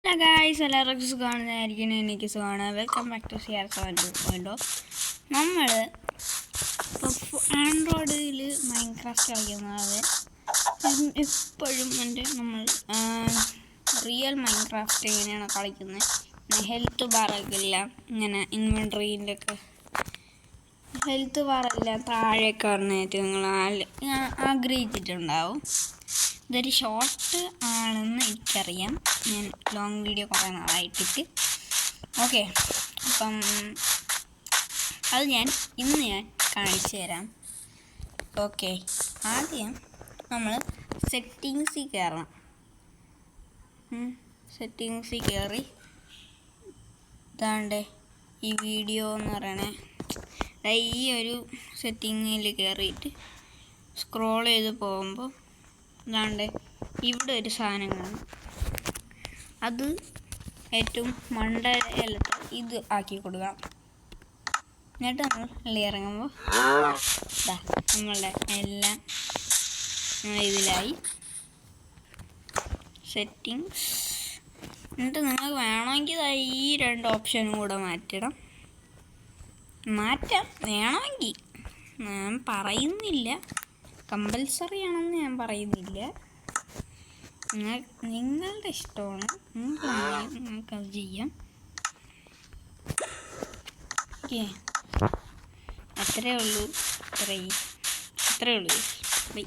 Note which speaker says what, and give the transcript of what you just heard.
Speaker 1: Hello guys, എല്ലാവർക്കും സുഖമാണെന്നായിരിക്കും. എനിക്ക് സുഖമാണ്. Welcome back to CR7.0. നമ്മൾ ആൻഡ്രോയിഡിൽ മൈൻക്രാഫ്റ്റ് കളിക്കുന്നത് എപ്പോഴും നമ്മൾ റിയൽ മൈൻക്രാഫ്റ്റ് എങ്ങനെയാണ് കളിക്കുന്നത്, ഹെൽത്ത് ബാറൊക്കെ എല്ലാം ഇങ്ങനെ ഇൻവെൻട്രീയിലൊക്കെ ഹെൽത്ത് ബാറെല്ലാം താഴേക്ക് പറഞ്ഞിട്ട് നിങ്ങൾ ആഗ്രഹിച്ചിട്ടുണ്ടാവും. ഇതൊരു ഷോർട്ട് ആണെന്ന് എനിക്കറിയാം. ഞാൻ ലോങ് വീഡിയോ കുറേ നാളായിട്ടിട്ട്. ഓക്കെ, അപ്പം അത് ഇന്ന് ഞാൻ കാണിച്ചു തരാം. ഓക്കെ, ആദ്യം നമ്മൾ സെറ്റിങ്സിൽ കയറണം. സെറ്റിങ്സിൽ കയറി ഇതാണ്ട് ഈ വീഡിയോ എന്ന് പറയണേ, ഈ ഒരു സെറ്റിങ്ങിൽ കയറിയിട്ട് സ്ക്രോൾ ചെയ്ത് പോകുമ്പോൾ ഇതാണ്ട് ഇവിടെ ഒരു സാധനം കാണും. അത് ഏറ്റവും മണ്ടയിലത്തെ ഇത് ആക്കി കൊടുക്കാം. എന്നിട്ട് നമ്മൾ ഇറങ്ങുമ്പോൾ നമ്മളുടെ എല്ലാം ഇതിലായി സെറ്റിങ്സ്. എന്നിട്ട് നിങ്ങൾക്ക് വേണമെങ്കിൽ ഈ രണ്ട് ഓപ്ഷനും കൂടെ മാറ്റാം. വേണമെങ്കിൽ ഞാൻ പറയുന്നില്ല, കമ്പൽസറി ആണെന്ന് ഞാൻ പറയുന്നില്ല. നിങ്ങളുടെ ഇഷ്ടമാണ്, നിങ്ങൾക്കത് ചെയ്യാം. ഓക്കെ, അത്രയേ ഉള്ളൂ. ബൈ.